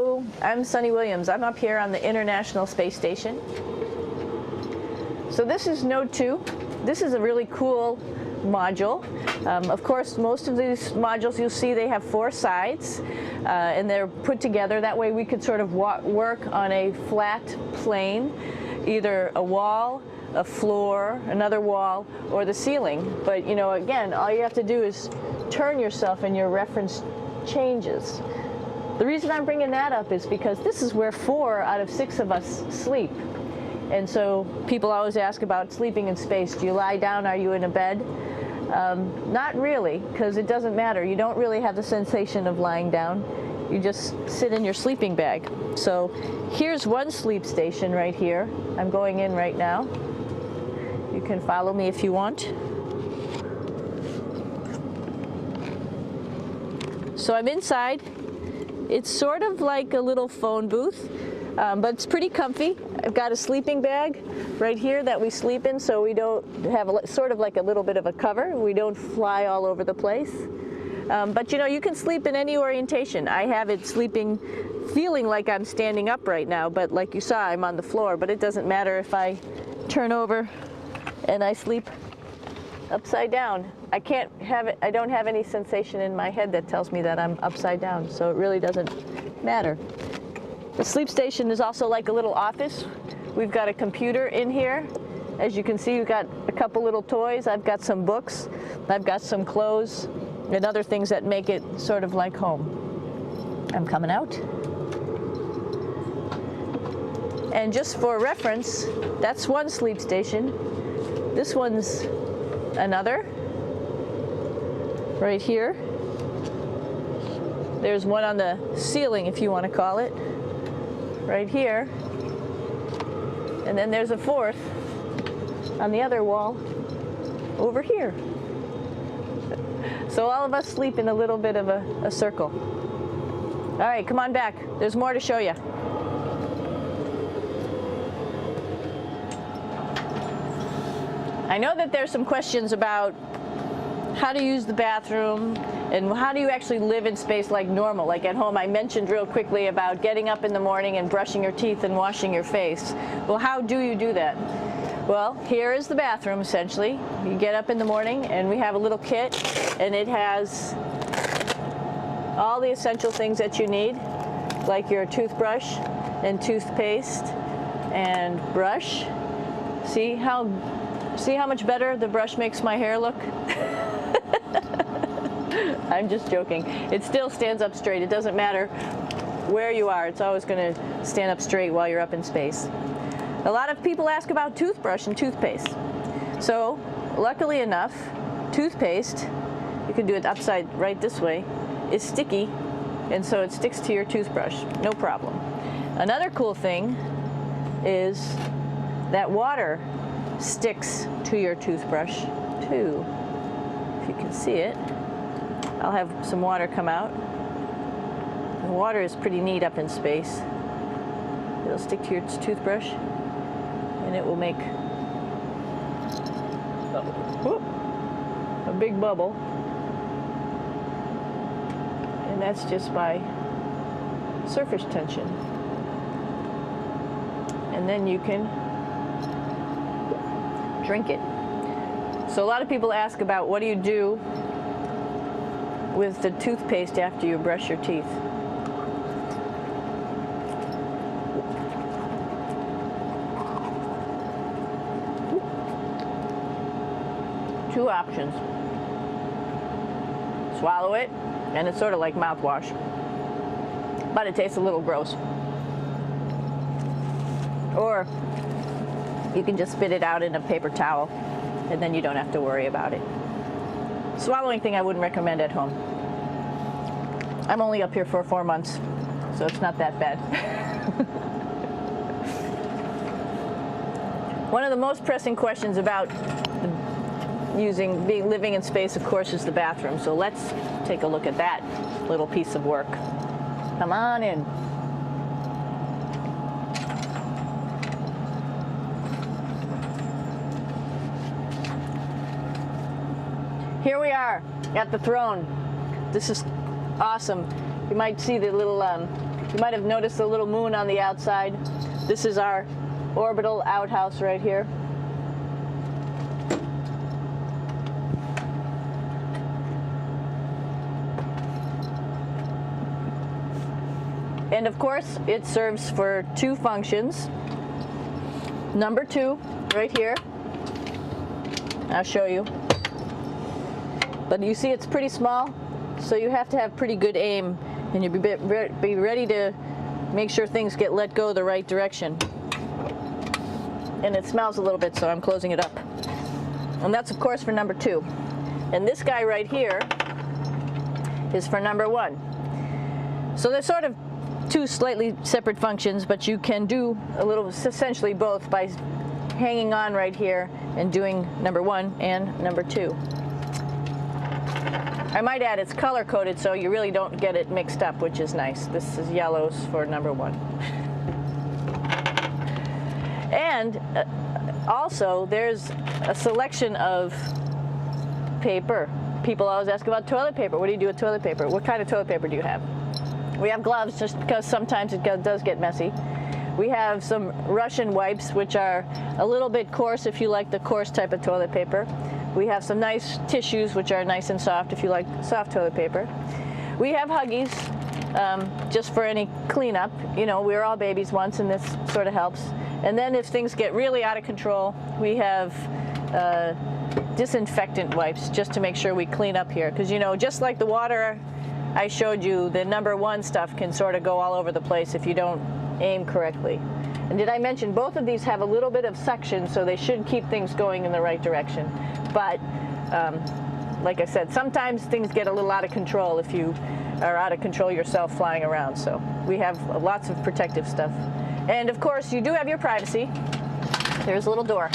Hello, I'm Sunny Williams. I'm up here on the International Space Station. So this is Node 2. This is a really cool module. Of course, most of these modules you'll see they have 4 sides and they're put together. That way we could sort of work on a flat plane, either a wall, a floor, another wall, or the ceiling. But you know, again, all you have to do is turn yourself and your reference changes. The reason I'm bringing that up is because this is where 4 out of 6 of us sleep. And so people always ask about sleeping in space. Do you lie down? Are you in a bed? Not really, because it doesn't matter. You don't really have the sensation of lying down. You just sit in your sleeping bag. So here's one sleep station right here. I'm going in right now. You can follow me if you want. So I'm inside. It's sort of like a little phone booth, but it's pretty comfy. I've got a sleeping bag right here that we sleep in, so we don't have sort of like a little bit of a cover. We don't fly all over the place. But you know, you can sleep in any orientation. I have it sleeping, feeling like I'm standing up right now, but like you saw, I'm on the floor. But it doesn't matter if I turn over and I sleep upside down. I can't have it, I don't have any sensation in my head that tells me that I'm upside down, so it really doesn't matter. The sleep station is also like a little office. We've got a computer in here. As you can see, we've got a couple little toys. I've got some books. I've got some clothes and other things that make it sort of like home. I'm coming out. And just for reference, that's one sleep station. This one's another. Right here. There's one on the ceiling, if you want to call it. Right here. And then there's a 4th on the other wall over here. So all of us sleep in a little bit of a circle. All right, come on back. There's more to show you. I know that there's some questions about how to use the bathroom and how do you actually live in space like normal, like at home. I mentioned real quickly about getting up in the morning and brushing your teeth and washing your face. Well, how do you do that? Well, here is the bathroom essentially. You get up in the morning and we have a little kit and it has all the essential things that you need, like your toothbrush and toothpaste and brush. See how much better the brush makes my hair look? I'm just joking. It still stands up straight. It doesn't matter where you are. It's always going to stand up straight while you're up in space. A lot of people ask about toothbrush and toothpaste. So, luckily enough, toothpaste, you can do it upside right this way, is sticky, and so it sticks to your toothbrush. No problem. Another cool thing is that water sticks to your toothbrush too. If you can see it, I'll have some water come out. The water is pretty neat up in space. It'll stick to your toothbrush and it will make a big bubble. And that's just by surface tension. And then you can drink it. So a lot of people ask about what do you do with the toothpaste after you brush your teeth. Two options. Swallow it, and it's sort of like mouthwash, but it tastes a little gross. Or you can just spit it out in a paper towel, and then you don't have to worry about it. Swallowing thing I wouldn't recommend at home. I'm only up here for 4 months, so it's not that bad. One of the most pressing questions about living in space, of course, is the bathroom. So let's take a look at that little piece of work. Come on in. Here we are at the throne. This is awesome. You might see the little You might have noticed a little moon on the outside. This is our orbital outhouse right here. And of course, it serves for two functions. Number 2, right here. I'll show you. But you see it's pretty small, so you have to have pretty good aim, and you be ready to make sure things get let go the right direction. And it smells a little bit, so I'm closing it up. And that's of course for number 2. And this guy right here is for number 1. So they're sort of two slightly separate functions, but you can do a little, essentially both, by hanging on right here and doing number 1 and number 2. I might add it's color coded, so you really don't get it mixed up, which is nice. This is yellows for number 1. And also there's a selection of paper. People always ask about toilet paper. What do you do with toilet paper? What kind of toilet paper do you have? We have gloves, just because sometimes it does get messy. We have some Russian wipes, which are a little bit coarse if you like the coarse type of toilet paper. We have some nice tissues, which are nice and soft if you like soft toilet paper. We have Huggies, just for any cleanup. You know, we were all babies once, and this sort of helps. And then if things get really out of control, we have disinfectant wipes, just to make sure we clean up here. Because, you know, just like the water I showed you, the number 1 stuff can sort of go all over the place if you don't aim correctly. And did I mention both of these have a little bit of suction, so they should keep things going in the right direction. But like I said, sometimes things get a little out of control if you are out of control yourself flying around. So we have lots of protective stuff. And of course, you do have your privacy. There's a little door.